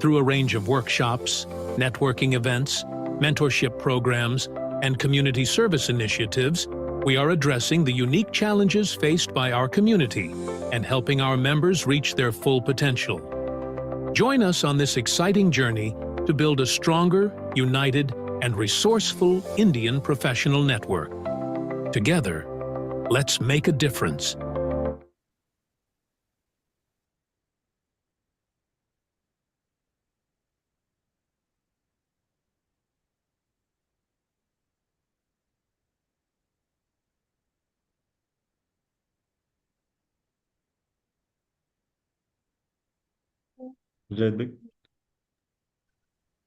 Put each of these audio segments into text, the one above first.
Through a range of workshops, networking events, mentorship programs, and community service initiatives, we are addressing the unique challenges faced by our community and helping our members reach their full potential. Join us on this exciting journey to build a stronger, united, and resourceful Indian professional network. Together, let's make a difference.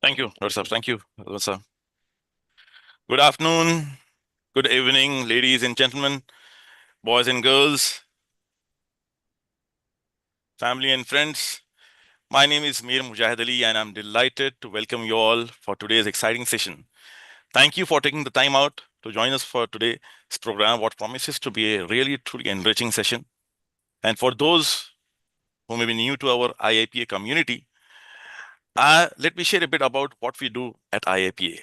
Thank you, Dr. Saab. Thank you, Dr. Saab. Good afternoon, good evening, ladies and gentlemen, boys and girls, family and friends. My name is Mir Mujahid Ali, and I'm delighted to welcome you all for today's exciting session. Thank you for taking the time out to join us for today's program, what promises to be a really, truly enriching session. And for those who may be new to our IIPA community, let me share a bit about what we do at IIPA.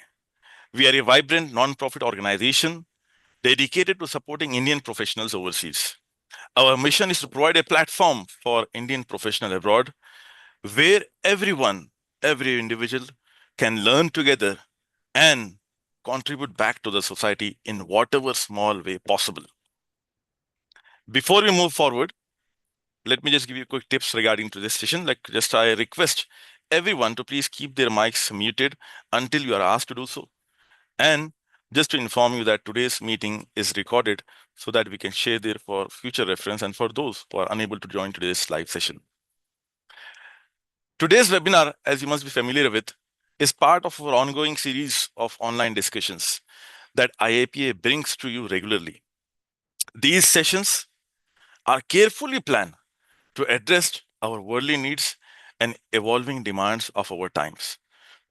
We are a vibrant non-profit organization dedicated to supporting Indian professionals overseas. Our mission is to provide a platform for Indian professionals abroad where everyone, every individual can learn together and contribute back to the society in whatever small way possible. Before we move forward, let me just give you quick tips regarding to this session. I request everyone to please keep their mics muted until you are asked to do so. And just to inform you that today's meeting is recorded so that we can share there for future reference and for those who are unable to join today's live session. Today's webinar, as you must be familiar with, is part of our ongoing series of online discussions that IIPA brings to you regularly. These sessions are carefully planned to address our worldly needs and evolving demands of our times,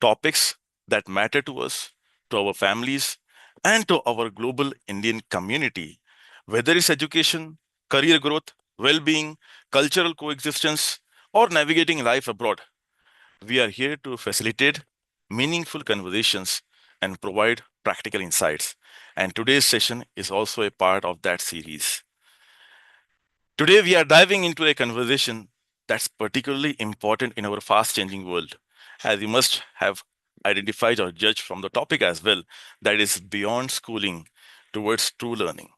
topics that matter to us, to our families, and to our global Indian community, whether it's education, career growth, well-being, cultural coexistence, or navigating life abroad. We are here to facilitate meaningful conversations and provide practical insights. And today's session is also a part of that series. Today, we are diving into a conversation that's particularly important in our fast-changing world, as you must have identified or judged from the topic as well, that is beyond schooling towards true learning.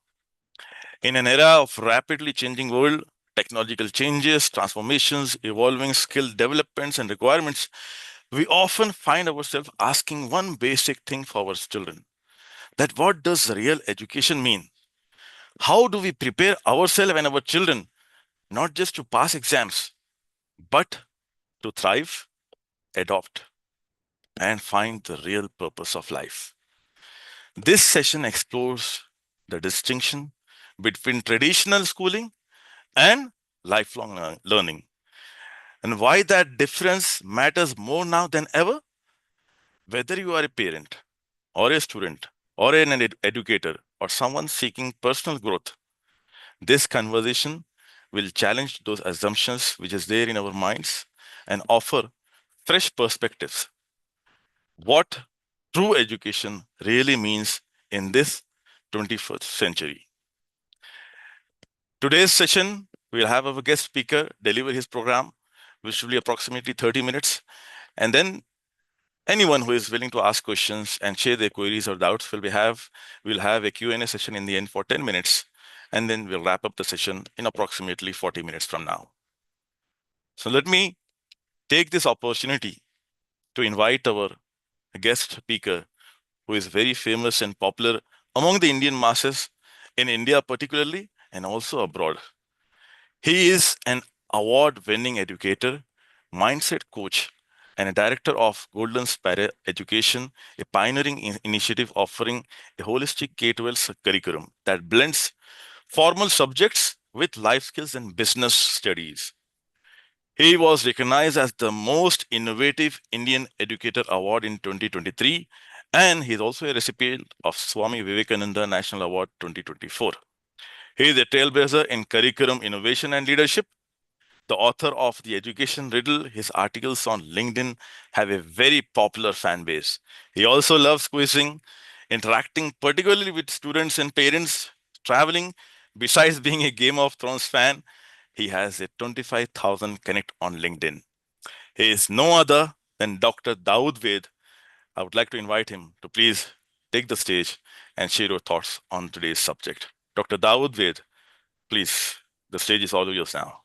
In an era of rapidly changing world, technological changes, transformations, evolving skill developments and requirements, we often find ourselves asking one basic thing for our children, that what does real education mean? How do we prepare ourselves and our children not just to pass exams, but to thrive, adopt, and find the real purpose of life? This session explores the distinction between traditional schooling and lifelong learning, and why that difference matters more now than ever. Whether you are a parent or a student or an educator or someone seeking personal growth, this conversation will challenge those assumptions which is there in our minds and offer fresh perspectives. What true education really means in this 21st century. Today's session, we'll have our guest speaker deliver his program, which will be approximately 30 minutes. And then anyone who is willing to ask questions and share their queries or doubts, we'll have a Q&A session in the end for 10 minutes. And then we'll wrap up the session in approximately 40 minutes from now. So let me take this opportunity to invite our guest speaker, who is very famous and popular among the Indian masses, in India particularly, and also abroad. He is an award-winning educator, mindset coach, and a director of Golden Sparrow Education, a pioneering initiative offering a holistic K-12 curriculum that blends formal subjects with life skills and business studies. He was recognized as the most innovative Indian Educator Award in 2023, and he's also a recipient of Swami Vivekananda National Award 2024. He is a trailblazer in curriculum innovation and leadership, the author of The Education Riddle. His articles on LinkedIn have a very popular fan base. He also loves quizzing, interacting particularly with students and parents, traveling. Besides being a Game of Thrones fan, he has a 25,000 connect on LinkedIn. He is no other than Dr. Dawood Vaid. I would like to invite him to please take the stage and share your thoughts on today's subject. Dr. Dawood Vaid, please, the stage is all yours now.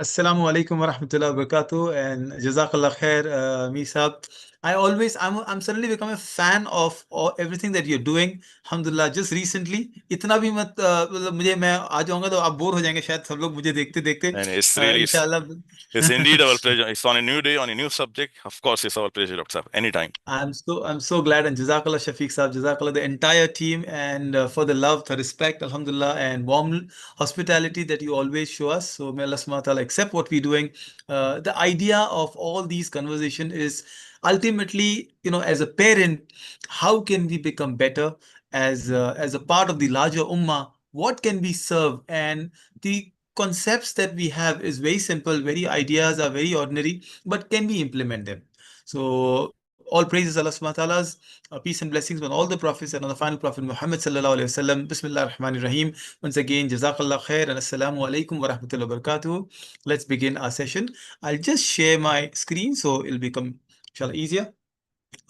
Assalamu alaikum wa rahmatullahi wa barakatuh and Jazakallah khair, Misab. I'm suddenly become a fan of everything that you're doing. Alhamdulillah, just recently, इतना भी मत मतलब मुझे मैं आ जाऊंगा तो आप bore हो जाएंगे शायद सब लोग मुझे देखते देखते And it's really, it's indeed our pleasure. It's on a new day, on a new subject. Of course, it's our pleasure, Dr. Saab. Anytime. I'm so glad, and Jazakallah Shafiq Saab, Jazakallah the entire team, and for the love, the respect, Alhamdulillah, and warm hospitality that you always show us. So may Allah subhanahu wa ta'ala accept what we're doing. The idea of all these conversation is ultimately, as a parent, how can we become better as a part of the larger ummah? What can we serve? And the concepts that we have is very simple, very ideas are very ordinary, but can we implement them? So all praises Allah subhanahu wa ta'ala's peace and blessings on all the prophets and on the final prophet Muhammad sallallahu alayhi wa sallam. Bismillah ar-Rahman ar-Rahim. Once again, Jazakallah khair and Assalamu alaikum wa rahmatullahi wa barakatuh. Let's begin our session. I'll just share my screen so it'll become inshallah easier.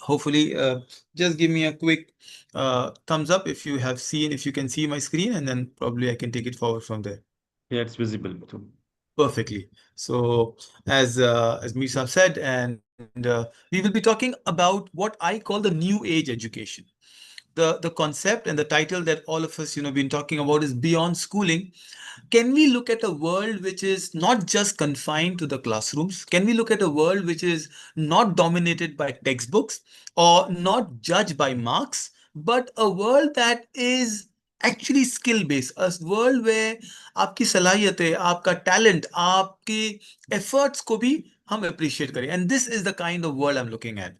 Hopefully, just give me a quick thumbs up if you can see my screen, and then probably I can take it forward from there. Yeah, it's visible. Perfectly. So, as Mirza said, and we will be talking about what I call the new age education. The concept and the title that all of us been talking about is beyond schooling. Can we look at a world which is not just confined to the classrooms? Can we look at a world which is not dominated by textbooks or not judged by marks, but a world that is actually skill based, a world where आपकी सलाहियतें, आपका talent, आपके efforts को भी हम appreciate करें. And this is the kind of world I'm looking at.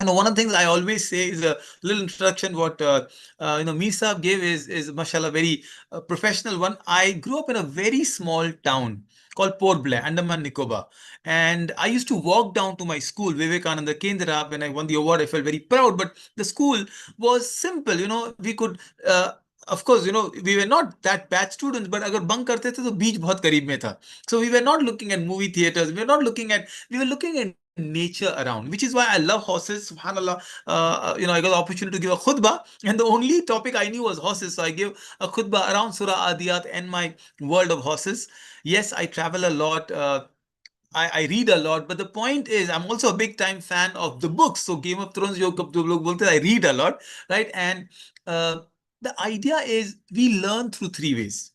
And one of the things I always say is a little introduction. What Mir Saab gave is mashallah very professional one. I grew up in a very small town called Port Blair, Andaman Nicobar, and I used to walk down to my school, Vivekananda Kendra. When I won the award, I felt very proud. But the school was simple. We could. Of course, we were not that bad students, but अगर bunk करते थे तो beach बहुत करीब में था. So we were not looking at movie theaters. We were looking at nature around, which is why I love horses. Subhanallah, I got the opportunity to give a khutbah, and the only topic I knew was horses. So I gave a khutbah around Surah Adiyat and my world of horses. Yes, I travel a lot. I read a lot, but the point is, I'm also a big time fan of the books. So Game of Thrones, I read a lot, right? And the idea is we learn through three ways.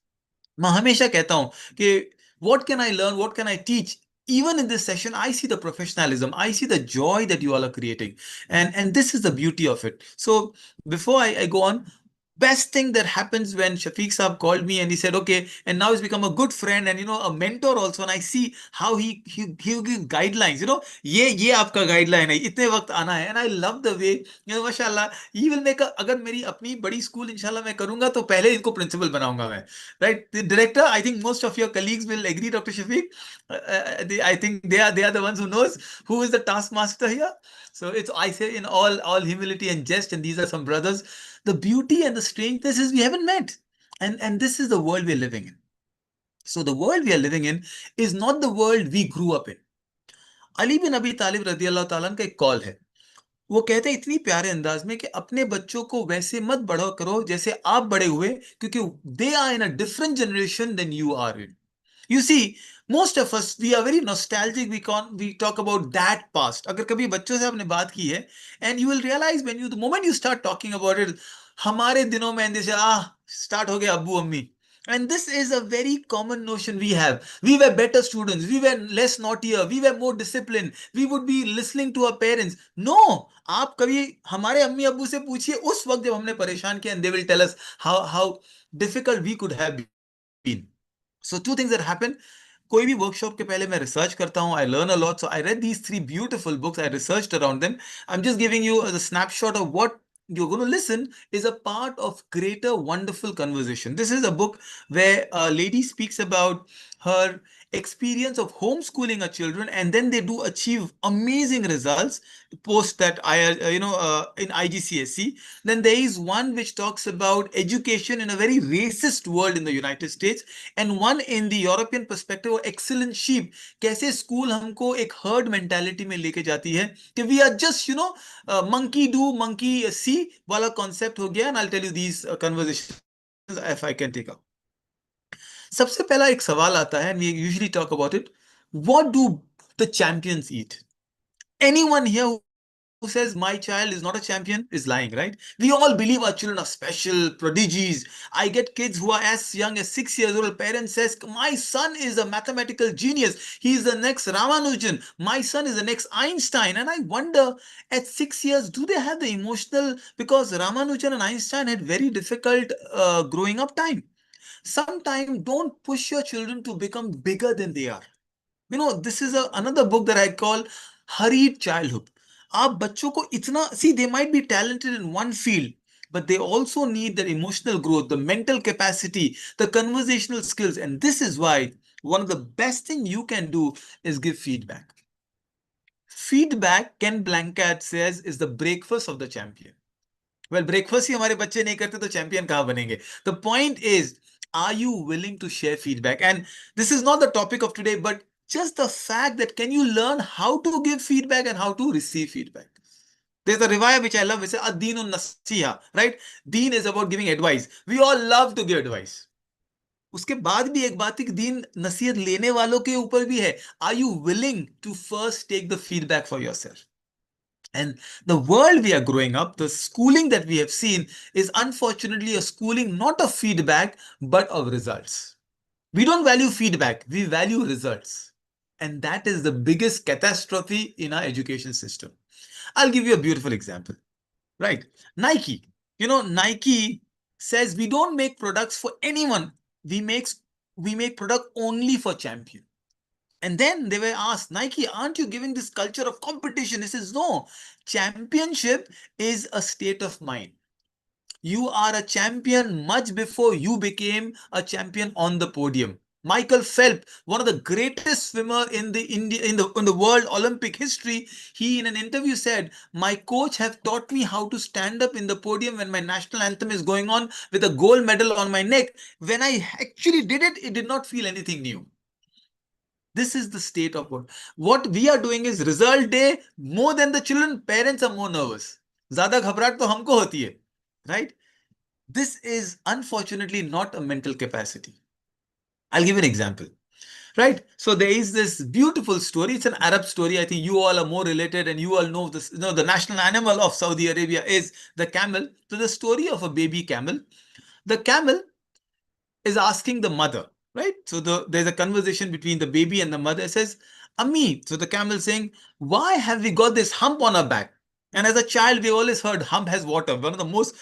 मैं हमेशा कहता हूं कि what can I learn, what can I teach? Even in this session, I see the professionalism, I see the joy that you all are creating. And this is the beauty of it. So before I go on, best thing that happens when Shafiq Saab called me and he said, okay, and now he's become a good friend and a mentor also, and I see how he gives guidelines, ye aapka guideline hai, itne waqt aana hai, and I love the way, mashallah, he will make agar meri apni badi school inshallah main karunga to pehle inko principal banaunga main, right? The director, I think most of your colleagues will agree, Dr. Shafiq. I think they are the ones who knows who is the taskmaster here. So I say in all humility and jest, and these are some brothers. The beauty and the strangeness is we haven't met. And this is the world we're living in. So the world we are living in is not the world we grew up in. Ali bin Abi Talib radiallahu ta'ala का एक call है. वो कहते हैं इतनी प्यारे अंदाज में कि अपने बच्चों को वैसे मत बड़ा करो जैसे आप बड़े हुए, क्योंकि they are in a different generation than you are in. You see, most of us, we are very nostalgic. We talk about that past. अगर कभी बच्चों से आपने बात की है, and you will realize the moment you start talking about it, हमारे दिनों में जैसे start हो गए अब्बू अम्मी. And this is a very common notion we have. We were better students. We were less naughtier. We were more disciplined. We would be listening to our parents. No, आप कभी हमारे अम्मी अब्बू से पूछिए उस वक्त जब हमने परेशान किया, and they will tell us how difficult we could have been. So two things that happen. कोई भी workshop के पहले मैं research करता हूँ. I learn a lot. So I read these three beautiful books. I researched around them. I'm just giving you a snapshot of what you're going to listen is a part of greater wonderful conversation. This is a book where a lady speaks about her experience of homeschooling her children, and then they do achieve amazing results post that in IGCSE. Then there is one which talks about education in a very racist world in the United States, and one in the European perspective, excellent sheep, कैसे school हमको एक herd mentality में लेके जाती है कि we are just monkey do monkey see वाला concept हो गया. And I'll tell you these conversations if I can take up. सबसे पहला एक सवाल आता है, and we usually talk about it. What do the champions eat? Anyone here who says my child is not a champion is lying, right? We all believe our children are special, prodigies. I get kids who are as young as 6 years old. Parents says, my son is a mathematical genius. He is the next Ramanujan. My son is the next Einstein. And I wonder, at 6 years, do they have the emotional, because Ramanujan and Einstein had very difficult growing up time. Sometimes don't push your children to become bigger than they are. This is another book that I call Hurried Childhood. आप बच्चों को इतना, see, they might be talented in one field, but they also need the emotional growth, the mental capacity, the conversational skills. And this is why one of the best thing you can do is give feedback. Feedback, Ken Blanchard says, is the breakfast of the champion. Well, breakfast ही हमारे बच्चे नहीं करते तो champion कहाँ बनेंगे? The point is, are you willing to share feedback? And this is not the topic of today, but just the fact that can you learn how to give feedback and how to receive feedback. There's a riwayah which I love, which says ad-deenun nasiha, right? Deen is about giving advice. We all love to give advice. उसके बाद भी एक बात है कि दीन नसीहत लेने वालों के ऊपर भी है. Are you willing to first take the feedback for yourself? And the world we are growing up, the schooling that we have seen is unfortunately a schooling not of feedback, but of results. We don't value feedback, we value results. And that is the biggest catastrophe in our education system. I'll give you a beautiful example, right? Nike. Nike says we don't make products for anyone. We make product only for champion. And then they were asked, Nike, aren't you giving this culture of competition? He says, no, championship is a state of mind. You are a champion much before you became a champion on the podium. Michael Phelps, one of the greatest swimmer in the world Olympic history, he in an interview said, my coach have taught me how to stand up in the podium when my national anthem is going on with a gold medal on my neck. When I actually did it, it did not feel anything new. This is the state of what we are doing is result day more than the children. Parents are more nervous. ज़्यादा घबराहट तो हमको होती है, right? This is unfortunately not a mental capacity. I'll give you an example, right? So there is this beautiful story. It's an Arab story. I think you all are more related, and you all know this. The national animal of Saudi Arabia is the camel. So the story of a baby camel. The camel is asking the mother, right? So there's a conversation between the baby and the mother. It says, Ami, so the camel saying, why have we got this hump on our back? And as a child, we always heard hump has water. One of the most,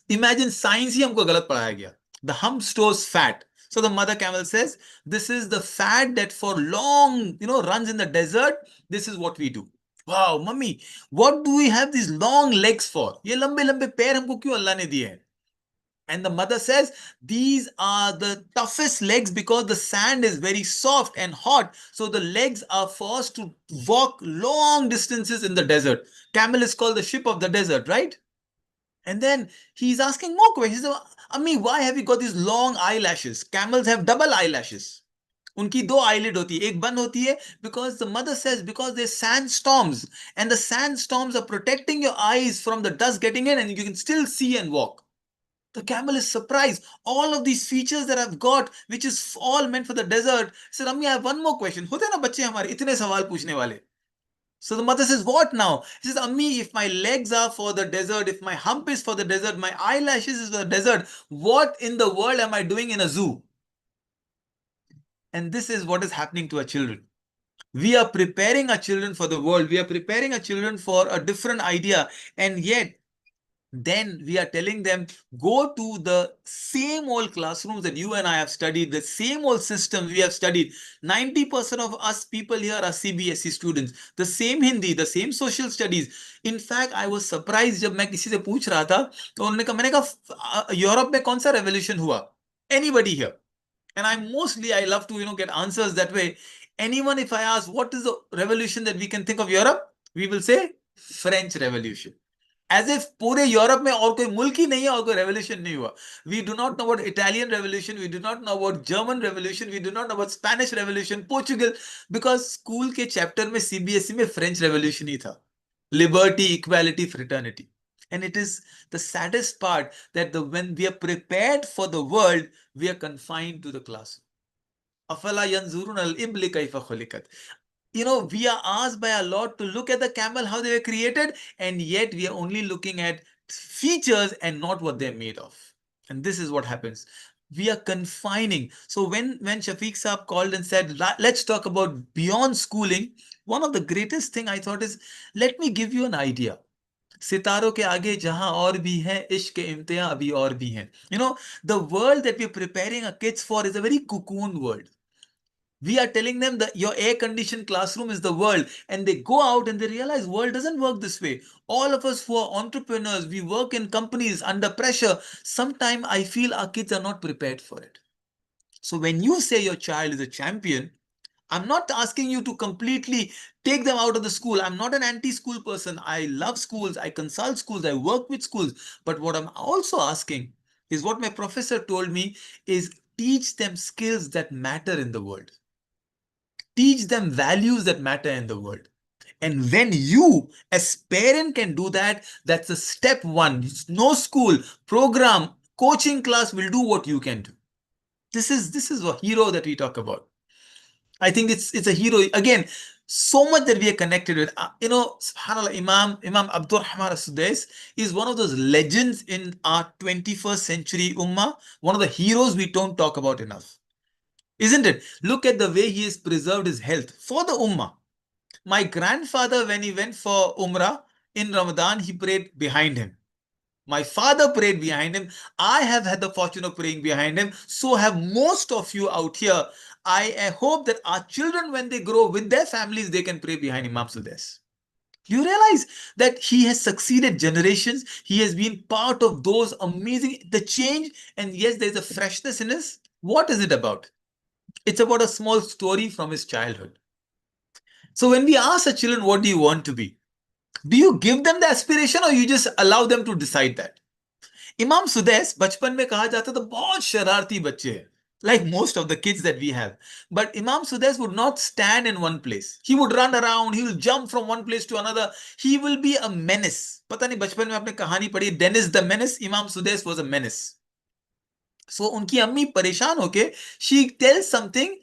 imagine science ही हमको गलत पढ़ाया गया. The hump stores fat. So the mother camel says, this is the fat that for long, runs in the desert. This is what we do. Wow, mummy, what do we have these long legs for? ये लंबे लंबे पैर हमको क्यों अल्लाह ने दिए हैं? And the mother says, these are the toughest legs because the sand is very soft and hot. So the legs are forced to walk long distances in the desert. Camel is called the ship of the desert, right? And then he's asking more questions. Ami, why have you got these long eyelashes? Camels have double eyelashes. उनकी दो eyelid होती है, एक बंद होती है, because the mother says, because there's sandstorms, and the sandstorms are protecting your eyes from the dust getting in, and you can still see and walk. The camel is surprised. All of these features that I've got, which is all meant for the desert. Said, Ammi, I have one more question. होते ना बच्चे हमारे इतने सवाल पूछने वाले. So the mother says, what now? She says, Ammi, if my legs are for the desert, if my hump is for the desert, my eyelashes is for the desert, what in the world am I doing in a zoo? And this is what is happening to our children. We are preparing our children for the world. We are preparing our children for a different idea. And yet, then we are telling them, go to the same old classrooms that you and I have studied, the same old systems we have studied. 90% of us people here are CBSE students. The same Hindi, the same social studies. In fact, I was surprised जब मैं किसी से पूछ रहा था तो उन्होंने कहा, मैंने कहा यूरोप में कौन सा रेवोल्यूशन हुआ? Anybody here? And I love to get answers that way. Anyone, if I ask what is the revolution that we can think of Europe, we will say French Revolution. As if पूरे Europe में और कोई मुल्क ही नहीं है और कोई revolution नहीं हुआ. We do not know about Italian Revolution, we do not know about German Revolution, we do not know about Spanish Revolution, Portugal, because school के चैप्टर में CBSE में French Revolution ही था. Liberty, equality, fraternity. And it is the saddest part that when we are prepared for the world, we are confined to the classroom. أَفَلَا يَنْظُرُونَ الْإِبْلِ كَيْفَ خُلِقَتْ. We are asked by our Lord to look at the camel, how they were created, and yet we are only looking at features and not what they're made of. And this is what happens. We are confining. So when Shafiq Saab called and said, let's talk about beyond schooling, one of the greatest thing I thought is, let me give you an idea. सितारों के आगे जहां और भी हैं इश्क के इम्तिहान अभी और भी हैं. The world that we're preparing our kids for is a very cocoon world. We are telling them that your air-conditioned classroom is the world, and they go out and they realize world doesn't work this way. All of us who are entrepreneurs, we work in companies under pressure. Sometimes I feel our kids are not prepared for it. So when you say your child is a champion, I'm not asking you to completely take them out of the school. I'm not an anti-school person. I love schools. I consult schools. I work with schools. But what I'm also asking is what my professor told me is teach them skills that matter in the world. Teach them values that matter in the world. And when you, as parent, can do that, that's a step one. No school, program, coaching class will do what you can do. This is a hero that we talk about. I think it's a hero. Again, so much that we are connected with. SubhanAllah, Imam Abdul Rahman As-Sudais is one of those legends in our 21st century ummah, one of the heroes we don't talk about enough. Isn't it? Look at the way he has preserved his health for the ummah. My grandfather, when he went for Umrah in Ramadan, he prayed behind him. My father prayed behind him. I have had the fortune of praying behind him. So have most of you out here. I hope that our children, when they grow with their families, they can pray behind Imam Sudais. You realize that he has succeeded generations. He has been part of those amazing, the change. And yes, there's a freshness in his. What is it about? It's about a small story from his childhood. So when we ask our children, what do you want to be? Do you give them the aspiration or you just allow them to decide that? Imam Sudais, बचपन में कहा जाता था बहुत शरारती बच्चे हैं, like most of the kids that we have. But Imam Sudais would not stand in one place. He would run around, he will jump from one place to another. He will be a menace. पता नहीं बचपन में आपने कहानी पढ़ी, Dennis the Menace, Imam Sudais was a menace. So उनकी अम्मी परेशान होके, she tells something.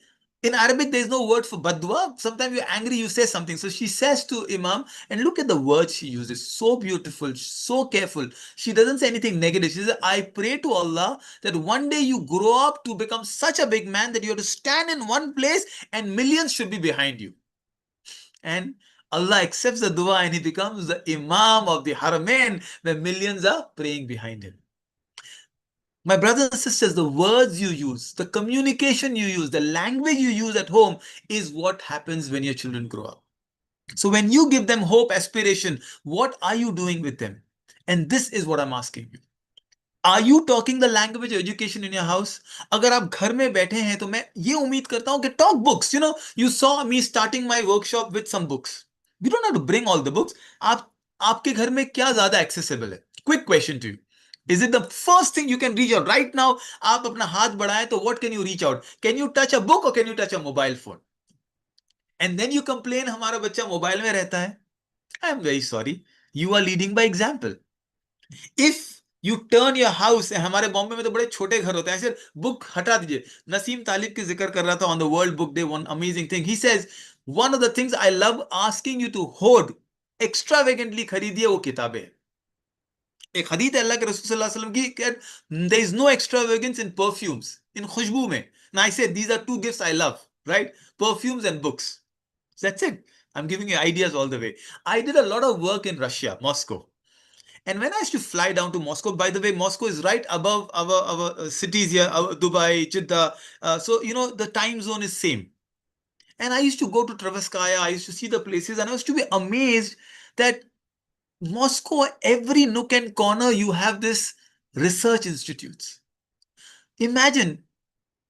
In Arabic, there is no word for badwa. Sometimes you're angry, you say something. So she says to Imam, and look at the words she uses. So beautiful, so careful. She doesn't say anything negative. She says, I pray to Allah that one day you grow up to become such a big man that you have to stand in one place and millions should be behind you. And Allah accepts the dua and he becomes the Imam of the Haramain where millions are praying behind him. My brothers and sisters, the words you use, the communication you use, the language you use at home is what happens when your children grow up. So when you give them hope, aspiration, what are you doing with them? And this is what I'm asking you. Are you talking the language of education in your house? अगर आप घर में बैठे हैं तो मैं ये उम्मीद करता हूं कि talk books. You saw me starting my workshop with some books. We don't have to bring all the books. आपके घर में क्या ज़्यादा accessible है? Quick question to you. Is it the first thing you can reach out? Right now, आप अपना हाथ बढ़ाएं तो what can you reach out? Can you touch a book or can you touch a mobile phone? And then you complain हमारा बच्चा mobile में रहता है. I am very sorry. You are leading by example. If you turn your house, हमारे बॉम्बे में तो बड़े छोटे घर होते हैं, ऐसे बुक हटा दीजिए. नसीम तालिब की जिक्र कर रहा था on the World Book Day, one amazing thing. He says, one of the things I love asking you to hoard, extravagantly खरीदिए वो किताबें. एक हदीस है अल्लाह के रसूल सल्लल्लाहु अलैहि वसल्लम की, there is no extravagance in perfumes, in खुशबू में. And I said, these are two gifts I love, right? Perfumes and books. That's it. I'm giving you ideas all the way. I did a lot of work in Russia, Moscow. And when I used to fly down to Moscow, by the way, Moscow is right above our cities here, Dubai, Jeddah. So, the time zone is same. And I used to go to Tverskaya, I used to see the places, and I used to be amazed that Moscow, every nook and corner, you have this research institutes. Imagine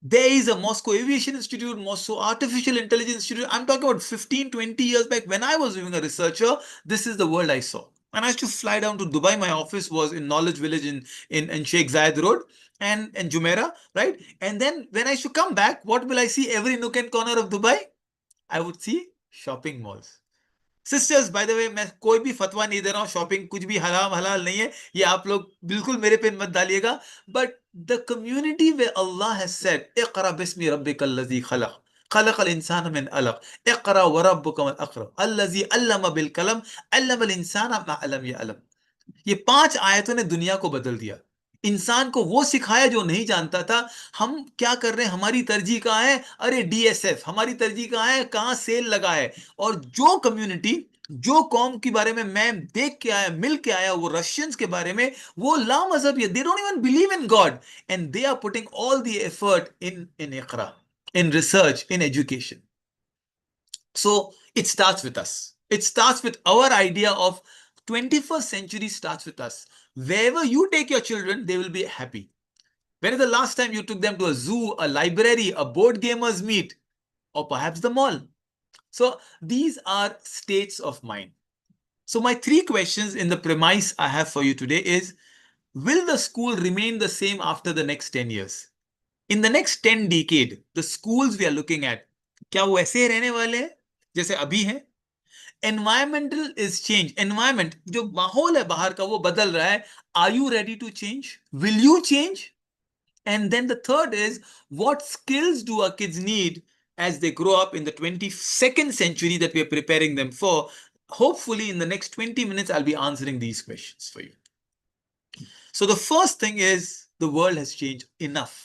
there is a Moscow Aviation Institute, Moscow Artificial Intelligence Institute. I'm talking about 15, 20 years back when I was being a researcher. This is the world I saw. And I used to fly down to Dubai. My office was in Knowledge Village in Sheikh Zayed Road and Jumeirah, right? And then when I used to come back, what will I see every nook and corner of Dubai? I would see shopping malls. Sisters by the way, मैं कोई भी फतवा नहीं दे रहा हूं, shopping कुछ भी हराम हलाल नहीं है, ये आप लोग बिल्कुल मेरे पे मत डालिएगा, but the community way Allah has said इक़रा बिस्मि रब्बिकल लज़ी खलक खलकल इंसान मिन अलक इक़रा व रब्बुकल अकरम अल्लज़ी अल्लम बिल कलम अल्लमल इंसान मा लम यअलम. ये 5 आयतों ने दुनिया को बदल दिया. इंसान को वो सिखाया जो नहीं जानता था. हम क्या कर रहे हैं, हमारी तरजीह कहाँ है, अरे डीएसएफ, हमारी तरजीह कहाँ है, कहाँ सेल लगा है. और जो कम्युनिटी, जो कौम के बारे में मैं देख के आया, मिल के आया, वो रशियंस के बारे में, वो ला मजहब है, they don't even believe in God and they are putting all the effort in इकरा, in research, in education. So it starts with us. It starts with our idea of 21st century starts with us. Wherever you take your children, they will be happy. When is the last time you took them to a zoo, a library, a board gamers meet, or perhaps the mall? So these are states of mind. So my 3 questions in the premise I have for you today is, will the school remain the same after the next 10 years? In the next 10 decade, the schools we are looking at, क्या वो ऐसे रहने वाले हैं जैसे अभी हैं? Environmental is change. Environment, जो माहौल है बाहर का, वो बदल रहा है. Are you ready to change? Will you change? And then the third is, what skills do our kids need as they grow up in the 22nd century that we are preparing them for? Hopefully in the next 20 minutes, I'll be answering these questions for you. So the first thing is, the world has changed enough.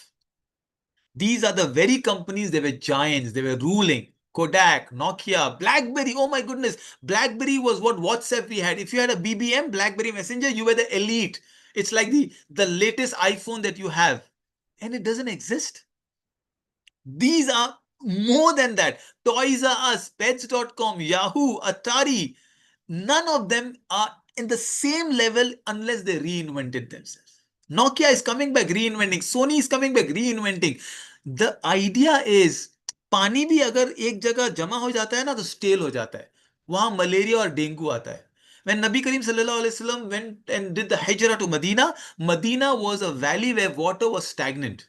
These are the very companies, they were giants, they were ruling. Kodak, Nokia, BlackBerry, oh my goodness. BlackBerry was what WhatsApp we had. If you had a BBM, BlackBerry Messenger, you were the elite. It's like the latest iPhone that you have. And it doesn't exist. These are more than that. Toys R Us, Pets.com, Yahoo, Atari. None of them are in the same level unless they reinvented themselves. Nokia is coming back reinventing. Sony is coming back reinventing. The idea is, पानी भी अगर एक जगह जमा हो जाता है ना तो स्टेल हो जाता है, वहां मलेरिया और डेंगू आता है. When Nabi Karim sallallahu alaihi wasallam went and did the hijrah to Medina, Medina was a valley where water was stagnant.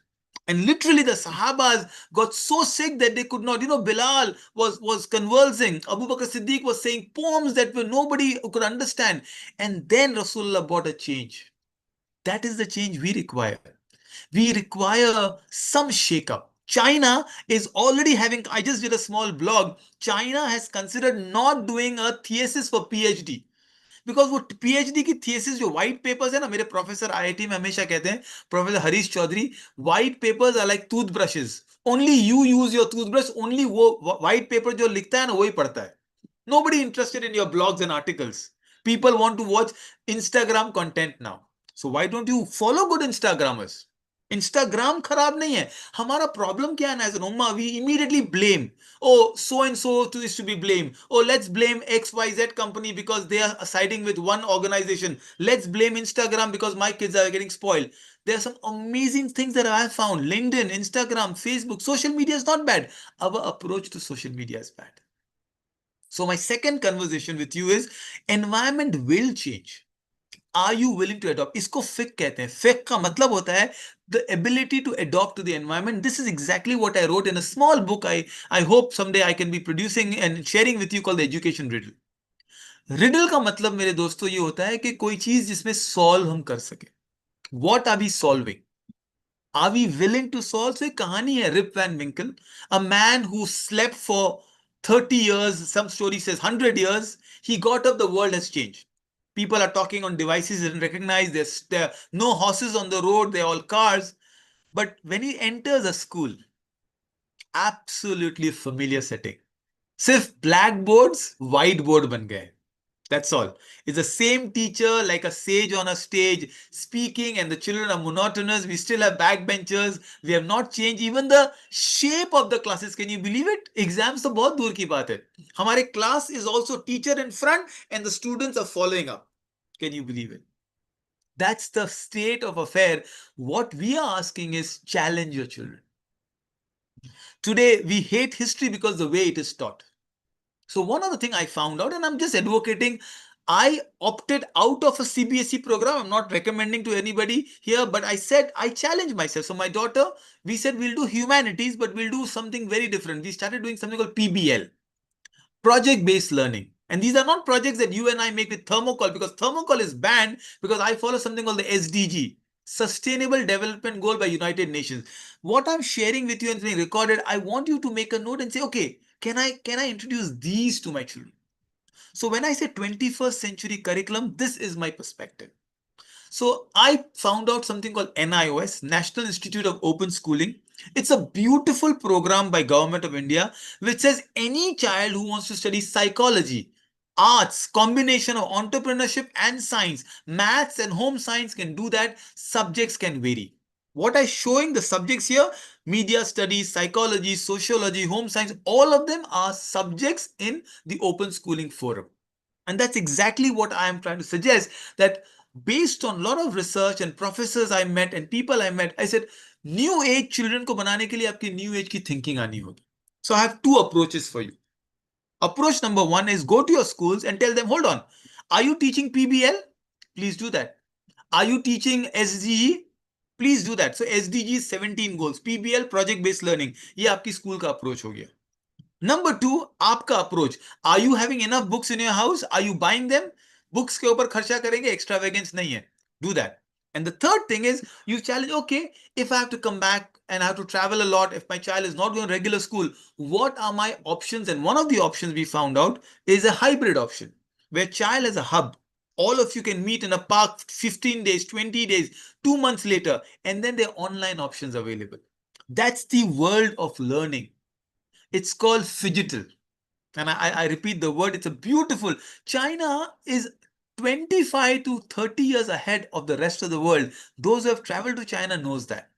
And literally the Sahabas got so sick that they could not, Bilal was convulsing. Abu Bakr Siddiq was saying poems that nobody could understand. And then Rasulullah brought a change. That is the change we require. We require some shake-up. China is already having, I just did a small blog, China has considered not doing a thesis for PhD. Because वो PhD की thesis जो white papers है ना, मेरे professor IIT में हमेशा कहते हैं, professor Harish Chaudhary, white papers are like toothbrushes, only you use your toothbrush, only वो व्हाइट पेपर जो लिखता है ना वही पढ़ता है. Nobody interested in your blogs and articles. People want to watch Instagram content now. So why don't you follow good Instagrammers? Instagram खराब नहीं है. हमारा problem क्या है ना, as an ummah, we immediately blame. Oh, so and so is to be blamed. Oh, let's blame XYZ company because they are siding with one organization. Let's blame Instagram because my kids are getting spoiled. There are some amazing things that I have found. LinkedIn, Instagram, Facebook, social media is not bad. Our approach to social media is bad. So my second conversation with you is, environment will change. Are you willing to adopt? इसको FIC कहते हैं. FIC का मतलब होता है the ability to adopt to the environment. This is exactly what I wrote in a small book. I hope someday I can be producing and sharing with you, called the Education Riddle. Riddle का मतलब मेरे दोस्तों ये होता है कि कोई चीज जिसमें solve हम कर सके. What are we solving? Are we willing to solve? So एक कहानी है, Rip Van Winkle, a man who slept for 30 years, some story says 100 years, he got up, the world has changed. People are talking on devices they didn't recognize, there are no horses on the road, they're all cars. But when he enters a school, absolutely familiar setting. सिर्फ blackboards, whiteboard बन गए. That's all. It's the same teacher, like a sage on a stage, speaking, and the children are monotonous. We still have backbenchers. We have not changed even the shape of the classes. Can you believe it? Exams तो बहुत दूर की बात है. हमारे class is also teacher in front and the students are following up. Can you believe it? That's the state of affair. What we are asking is challenge your children. Today, we hate history because the way it is taught. So one other thing I found out, and I'm just advocating, I opted out of a CBSE program. I'm not recommending to anybody here, but I said I challenged myself. So my daughter, we said we'll do humanities, but we'll do something very different. We started doing something called PBL, project-based learning. And these are not projects that you and I make with thermocol, because thermocol is banned because I follow something called the SDG, Sustainable Development Goal by United Nations. What I'm sharing with you and being recorded, I want you to make a note and say, okay, can I introduce these to my children? So when I say 21st century curriculum, this is my perspective. So I found out something called NIOS, National Institute of Open Schooling. It's a beautiful program by Government of India, which says any child who wants to study psychology, arts, combination of entrepreneurship and science, maths and home science can do that. Subjects can vary. What I'm showing the subjects here, media studies, psychology, sociology, home science, all of them are subjects in the Open Schooling Forum. And that's exactly what I am trying to suggest, that based on a lot of research and professors I met and people I met, I said, new age children को बनाने के लिए आपकी new age की thinking आनी होगी. So I have two approaches for you. Approach number one is go to your schools and tell them, hold on, are you teaching PBL? Please do that. Are you teaching SDG? Please do that. So SDG 17 goals, PBL project based learning. ये आपकी school का approach हो गया. Number two, आपका approach. Are you having enough books in your house? Are you buying them? Books के ऊपर खर्चा करेंगे, extravagance नहीं है. Do that. And the third thing is you challenge, okay, if I have to come back and I have to travel a lot, if my child is not going to regular school, what are my options? And one of the options we found out is a hybrid option where child has a hub. All of you can meet in a park 15 days, 20 days, 2 months later, and then there are online options available. That's the world of learning. It's called phygital. And I repeat the word, it's a beautiful. China is 25 to 30 years ahead of the rest of the world. Those who have traveled to China knows that.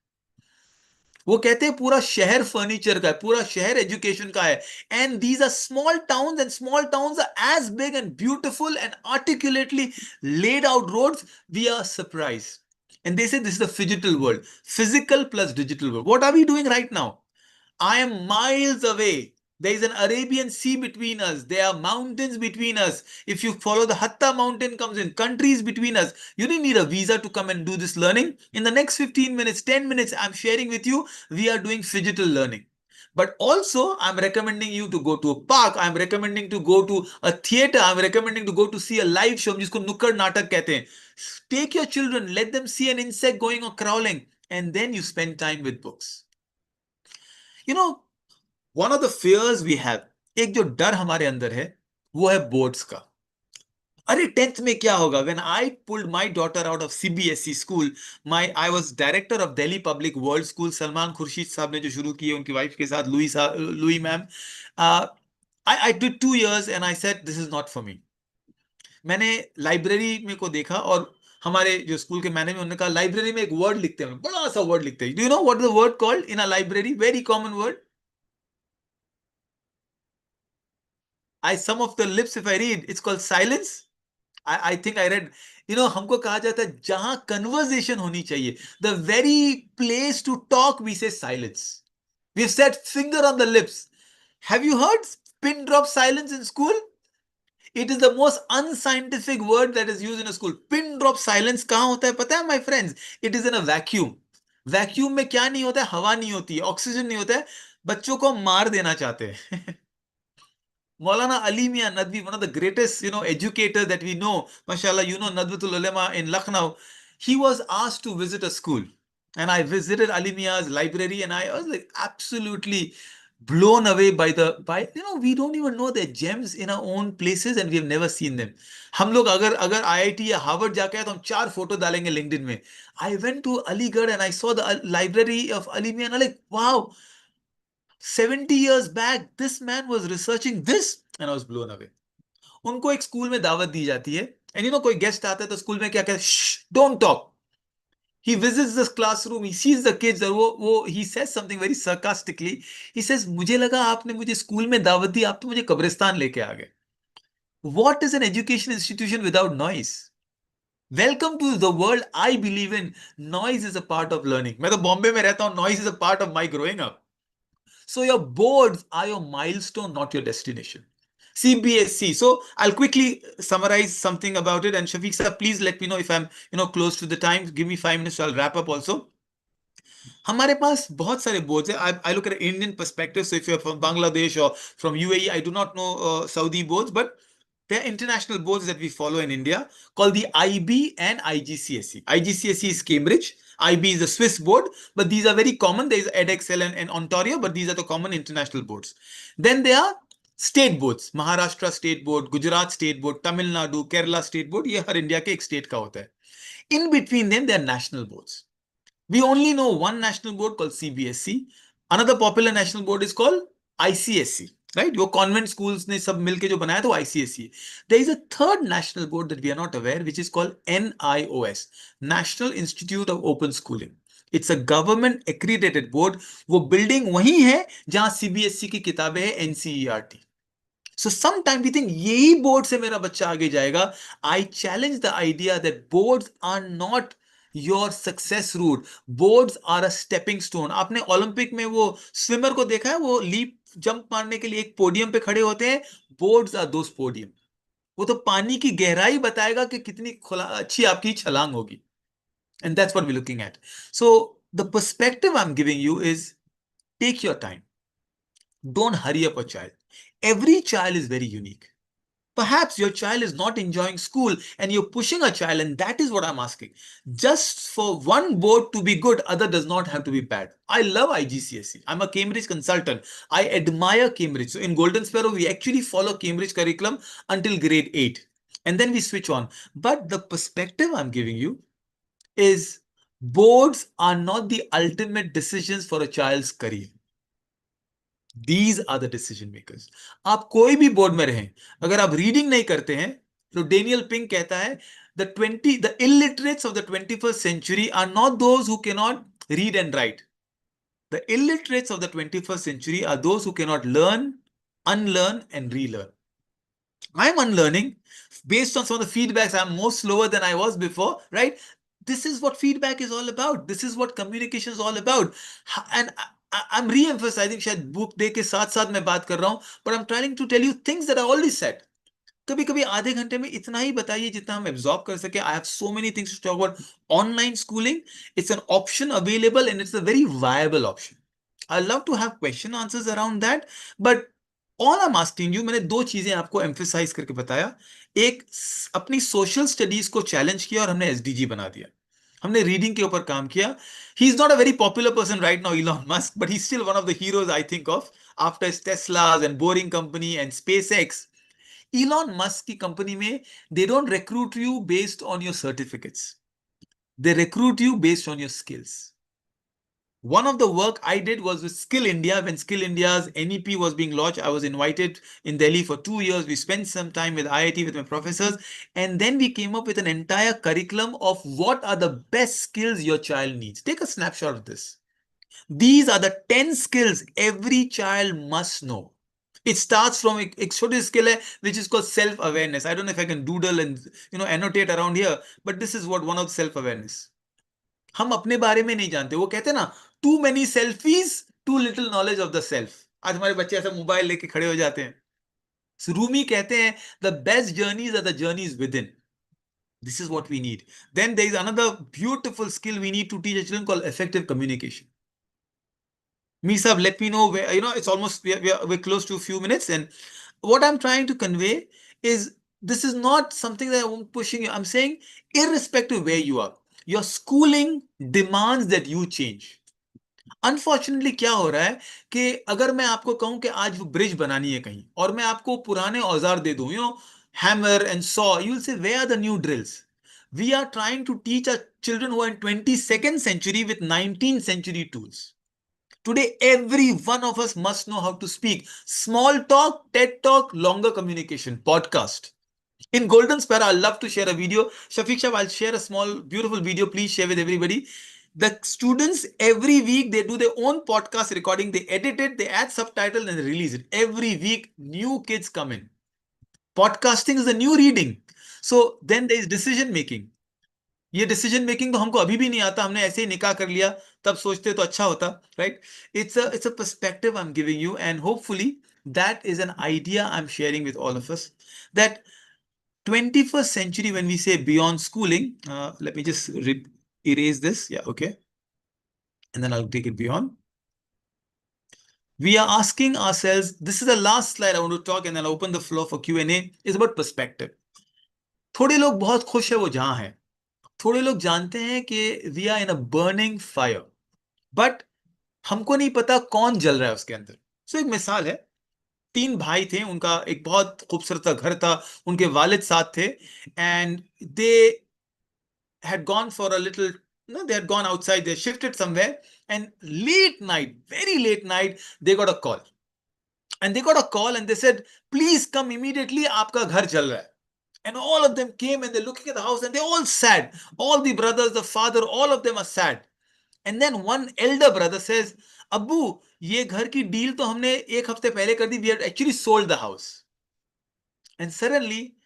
वो कहते हैं पूरा शहर furniture का है, पूरा शहर education का है. And these are small towns, and small towns are as big and beautiful and articulately laid out roads. We are surprised. And they say this is the phygital world, physical plus digital world. What are we doing right now? I am miles away. There is an Arabian Sea between us. There are mountains between us. If you follow the Hatta mountain comes in, countries between us. You didn't need a visa to come and do this learning. In the next 15 minutes, 10 minutes, I'm sharing with you, we are doing phygital learning. But also, I'm recommending you to go to a park. I'm recommending to go to a theater. I'm recommending to go to see a live show, जिसको नुक्कड़ नाटक कहते हैं. Take your children, let them see an insect going or crawling, and then you spend time with books. You know, one of the fears we have, एक जो डर हमारे अंदर है, वो है बोर्ड्स का. अरे 10th में क्या होगा? When I pulled my daughter out of CBSE school, I was director of Delhi Public World School. Salman Khurshid साहब ने जो शुरू किए उनकी वाइफ के साथ, Louis ma'am. I did 2 years and I said this is not for me. मैंने library में को देखा और हमारे जो स्कूल के मैनेजर उन्होंने कहा लाइब्रेरी में एक वर्ड लिखते हैं, बड़ा सा वर्ड लिखते हैं. Do you know what is the word called in a library? Very common word. Some of the lips, if I read, it's called silence. I think I read, हमको कहा जाता है जहां conversation होनी चाहिए, the very place to talk, we say silence. We've said finger on the lips. Have you heard pin drop silence in school? It is the most unscientific word that is used in a school. Pin drop silence कहाँ होता है पता है, my friends? It is in a vacuum. Vacuum में क्या नहीं होता है? हवा नहीं होती है, ऑक्सीजन नहीं होता है. बच्चों को मार देना चाहते हैं. Maulana Ali Mian Nadvi, one of the greatest, educators that we know, mashallah, Nadwatul Ulama in Lucknow, he was asked to visit a school. And I visited Ali Mia's library and I was like absolutely blown away by we don't even know their gems in our own places and we have never seen them. हम लोग अगर IIT या Harvard जाके आए तो हम 4 photo डालेंगे LinkedIn में. I went to Aligarh and I saw the library of Ali Mian. I'm like, wow, 70 years back, this man was researching this, and I was blown away. उनको एक school में दावत दी जाती है, एंड कोई guest आता है तो स्कूल में क्या कहते हैं, don't talk. He visits this classroom, he sees the kids, और वो he says something very sarcastically. He says, मुझे लगा आपने मुझे स्कूल में दावत दी, आप तो मुझे कब्रिस्तान लेके आ गए. What is an education institution without noise? Welcome to the world I believe in. Noise is a part of learning. मैं तो बॉम्बे में रहता हूँ, noise is a part of my growing up. So your boards are your milestone, not your destination. CBSC. So I'll quickly summarize something about it. And Shafiq sir, please let me know if I'm close to the time. Give me 5 minutes, so I'll wrap up also. हमारे पास बहुत सारे boards हैं. I look at Indian perspective. So if you're from Bangladesh or from UAE, I do not know Saudi boards, but there are international boards that we follow in India called the IB and IGCSE. IGCSE is Cambridge. IB is a Swiss board, but these are very common. There is EdXL and Ontario, but these are the common international boards. Then there are state boards. Maharashtra State Board, Gujarat State Board, Tamil Nadu, Kerala State Board. ये हर India के एक state का होता है. In between them, there are national boards. We only know one national board called CBSE. Another popular national board is called ICSE. Right? Your convent schools ने सब मिलके जो बनाया तो ICSE. There is a third national board that we are not aware, which is called NIOS, National Institute of Open Schooling. It's a government accredited board. वो building वही है जहां CBSE की किताबें हैं, NCERT. So sometimes we think यही board से मेरा बच्चा आगे जाएगा. I challenge the idea that boards are not your success route. Boards are a stepping stone. आपने ओलंपिक में वो स्विमर को देखा है, वो लीप जंप मारने के लिए एक पोडियम पे खड़े होते हैं. Boards are those podium. वो तो पानी की गहराई बताएगा कि कितनी अच्छी आपकी छलांग होगी. And that's what we're looking at. So the perspective I'm giving you is, take your time. Don't hurry up a child. Every child is very unique. Perhaps your child is not enjoying school and you're pushing a child, and that is what I'm asking. Just for one board to be good, other does not have to be bad. I love IGCSE. I'm a Cambridge consultant. I admire Cambridge. So in Golden Sparrow, we actually follow Cambridge curriculum until grade 8. And then we switch on. But the perspective I'm giving you is boards are not the ultimate decisions for a child's career. These are the decision makers. आप कोई भी board में रहें, अगर आप reading नहीं करते हैं, तो डेनियल पिंक कहता है the illiterates of the 21st century are not those who cannot read and write. The illiterates of the 21st century are those who cannot learn, unlearn, and relearn. I'm unlearning based on some of the feedbacks. I'm more slower than I was before, right? This is what feedback is all about. This is what communication is all about. And I'm re-emphasizing, शायद book day के साथ साथ मैं बात कर रहा हूं, but I'm trying to tell you things that I already said. कभी कभी आधे घंटे में इतना ही बताइए जितना हम एब्जॉर्ब कर सके. I have so many things to talk about. Online schooling, it's an option available and it's a very viable option. I love to have question answers around that, but all I'm asking you, मैंने दो चीजें आपको emphasise करके बताया. एक, अपनी social studies को challenge किया और हमने एसडीजी बना दिया. हमने रीडिंग के ऊपर काम किया. He is not a very popular person right now, Elon Musk, but he still one of the heroes I think of after Teslas and Boring Company and SpaceX. Elon Musk की company में they don't recruit you based on your certificates. They recruit you based on your skills. One of the work I did was with Skill India. When Skill India's NEP was being launched, I was invited in Delhi for 2 years. We spent some time with IIT with my professors, and then we came up with an entire curriculum of what are the best skills your child needs. Take a snapshot of this. These are the 10 skills every child must know. It starts from एक छोटी skill है which is called self-awareness. I don't know if I can doodle and annotate around here, but this is what one of self-awareness. हम अपने बारे में नहीं जानते. वो कहते हैं ना, too many selfies, too little knowledge of the self. आज हमारे बच्चे ऐसा मोबाइल लेके खड़े हो जाते हैं. So रूमी कहते हैं the best journeys are the journeys within. This is what we need. Then there is another beautiful skill we need to teach our children called effective communication. Misab, let me know where, it's almost, we're close to a few minutes. And what I'm trying to convey is, this is not something that I'm pushing you. I'm saying, irrespective of where you are, your schooling demands that you change. Unfortunately, क्या हो रहा है कि अगर मैं आपको कहूं कि आज वो ब्रिज बनानी है कहीं, और मैं आपको पुराने औजार दे दूं, hammer and saw, you'll say, where are the new drills? We are trying to teach our children who are in 22nd century with 19th century tools. Today, every one of us must know how to speak. Small talk, TED talk, longer communication, podcast. In Golden Sparrow, I'd love to share a video. Shafiq Shah, I'll share a small, beautiful video. Please share with everybody. The students, every week, they do their own podcast recording. They edit it, they add subtitles, and they release it. Every week, new kids come in. Podcasting is the new reading. So then there is decision making. ये decision making तो हमको अभी भी नहीं आता, हमने ऐसे ही निकाह कर लिया, तब सोचते तो अच्छा होता, right? It's a perspective I'm giving you, and hopefully that is an idea I'm sharing with all of us, that 21st century, when we say beyond schooling, let me just erase this. Yeah, okay. And then I'll take it beyond. We are asking ourselves, this is the last slide I want to talk, and then I'll open the floor for Q&A, is about perspective. थोड़े लोग बहुत खुश है वो जहां हैं, थोड़े लोग जानते हैं कि we are in a burning fire, but हमको नहीं पता कौन जल रहा है उसके अंदर. सो एक मिसाल है, 3 भाई थे, उनका एक बहुत खूबसूरत सा घर था, उनके वालिद साथ थे, and they had gone for a little, they had gone outside, they shifted somewhere, and late night, very late night, they got a call. And they got a call and they said, please come immediately, aapka ghar jal raha hai. And all of them came and they're looking at the house and they're all sad. All the brothers, the father, all of them are sad. And then one elder brother says, Abbu, ye ghar ki deal to humne ek hafte pehle kar di, we had actually sold the house. And suddenly,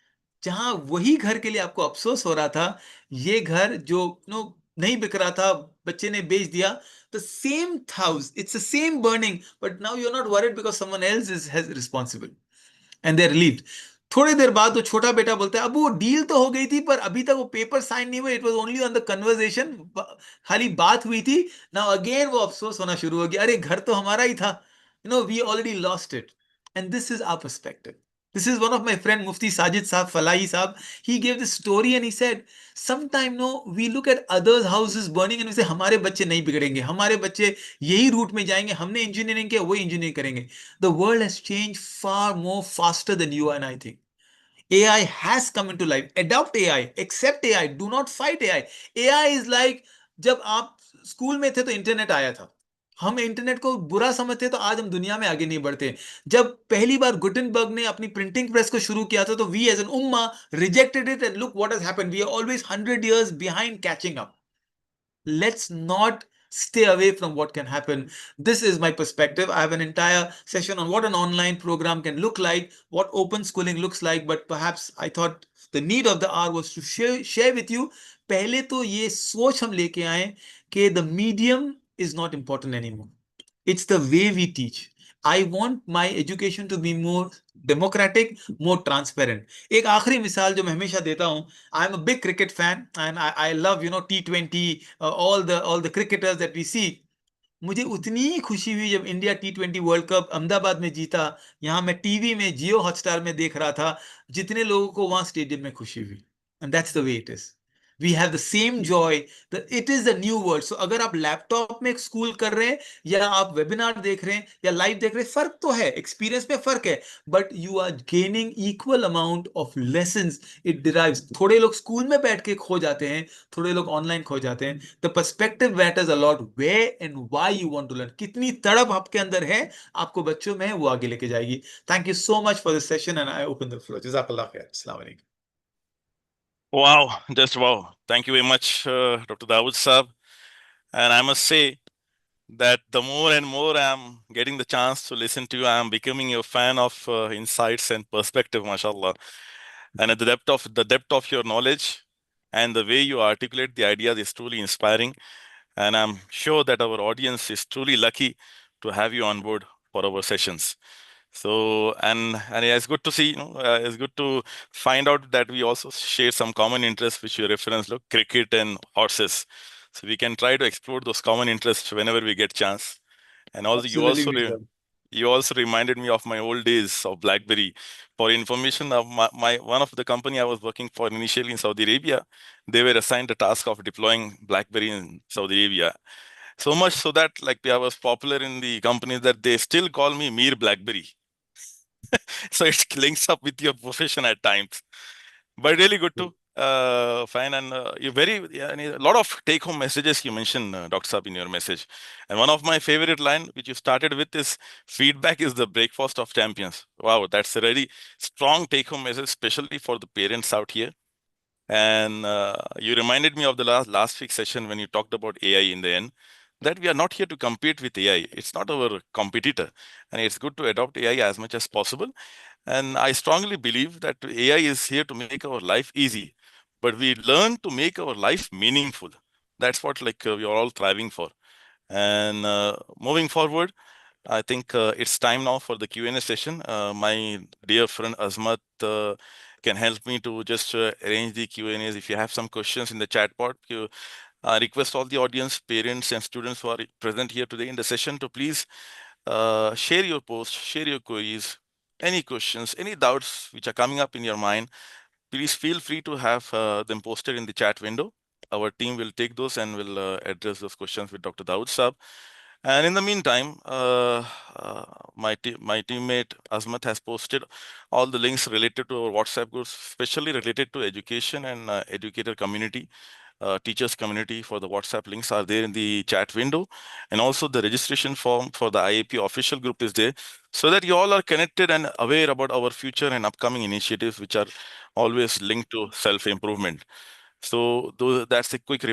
जहां वही घर के लिए आपको अफसोस हो रहा था, ये घर जो नहीं बिक रहा था, बच्चे ने बेच दिया, the same house, it's the same burning, but now you're not worried because someone else has responsible, and they're relieved. थोड़ी देर बाद वो छोटा बेटा बोलता है, अब वो डील तो हो गई थी पर अभी तक वो पेपर साइन नहीं हुआ, it was only on the conversation, खाली बात हुई थी. नाउ अगेन वो अफसोस होना शुरू हो गया, अरे घर तो हमारा ही था, we already lost it. And this is our perspective. This is one of my friend Mufti Sajid Saab, Falahi Saab. He gave this story and he said, sometime we look at others' houses burning and we say, हमारे बच्चे नहीं बिगड़ेंगे, हमारे बच्चे यही root में जाएंगे, हमने engineering किया, वो इंजीनियरिंग करेंगे. The world has changed far more faster than you and I think. AI has come into life. Adopt AI, accept AI, do not fight AI. AI is like, जब आप school में थे तो internet आया था, हम internet को बुरा समझते तो आज हम दुनिया में आगे नहीं बढ़ते. जब पहली बार गुटेनबर्ग ने अपनी प्रिंटिंग प्रेस को शुरू किया था तो वी एज एन उम्मा rejected it, and look what has happened, we are always 100 years behind catching up. Let's not stay away from what can happen. This is my perspective. I have an entire session on what an online program can look like, what open schooling looks like, but perhaps I thought the need of the hour was to share with you. पहले तो ये सोच हम लेके आए कि the medium is not important anymore. It's the way we teach. I want my education to be more democratic, more transparent. एक आखिरी मिसाल जो मैं हमेशा देता हूँ, I'm a big cricket fan and I love T20, all the cricketers that we see. मुझे उतनी ही खुशी हुई जब India T20 world cup Ahmedabad में जीता, यहाँ मैं टीवी में जियो हॉटस्टार में देख रहा था, जितने लोगों को वहां स्टेडियम में खुशी हुई. And that's the way it is. We have the same joy. It is a new world. So अगर आप लैपटॉप में एक स्कूल कर रहे हैं या आप वेबिनार देख रहे हैं या लाइव देख रहे हैं, फर्क तो है, एक्सपीरियंस में फर्क है, but you are gaining equal amount of lessons. It derives. थोड़े लोग स्कूल में बैठ के खो जाते हैं, थोड़े लोग ऑनलाइन खो जाते हैं. The perspective matters a lot. Where and why you want to learn, कितनी तड़प आपके अंदर है, आपको बच्चों में वो आगे लेके जाएगी. Thank you so much for this session and I open the floor. जज़ाकल्लाह खैर. अस्सलाम वालेकुम. Wow, just wow. Thank you very much, Dr. Dawood Saab. And I must say that the more and more I'm getting the chance to listen to you, I'm becoming a fan of insights and perspective, mashallah. And at the depth of your knowledge and the way you articulate the ideas is truly inspiring. And I'm sure that our audience is truly lucky to have you on board for our sessions. So, and yeah, it's good to see, it's good to find out that we also share some common interests, which you reference, look, cricket and horses. So we can try to explore those common interests whenever we get chance. And also, Absolutely, you also reminded me of my old days of BlackBerry. For information of my one of the company I was working for initially in Saudi Arabia, they were assigned the task of deploying BlackBerry in Saudi Arabia. So much so that like I was popular in the company that they still call me Mir BlackBerry. So it links up with your profession at times. But really good to Fine. And a lot of take-home messages you mentioned, Dr. Saab, in your message. And one of my favorite line, which you started with, is feedback is the breakfast of champions. Wow, that's a very strong take-home message, especially for the parents out here. And you reminded me of the last week's session when you talked about AI in the end, that we are not here to compete with AI. It's not our competitor. And it's good to adopt AI as much as possible. And I strongly believe that AI is here to make our life easy, but we learn to make our life meaningful. That's what we are all thriving for. And moving forward, I think it's time now for the Q&A session. My dear friend Azmat can help me to just arrange the Q&As. If you have some questions in the chat box, I request all the audience, parents and students who are present here today in the session to please share your posts, share your queries, any questions, any doubts which are coming up in your mind. Please feel free to have them posted in the chat window. Our team will take those and will address those questions with Dr. Dawood Saab. And in the meantime, my teammate Azmat has posted all the links related to our WhatsApp groups, especially related to education and educator community. Teachers community for the WhatsApp links are there in the chat window, and also the registration form for the IAP official group is there, so that you all are connected and aware about our future and upcoming initiatives, which are always linked to self-improvement. So that's a quick reminder.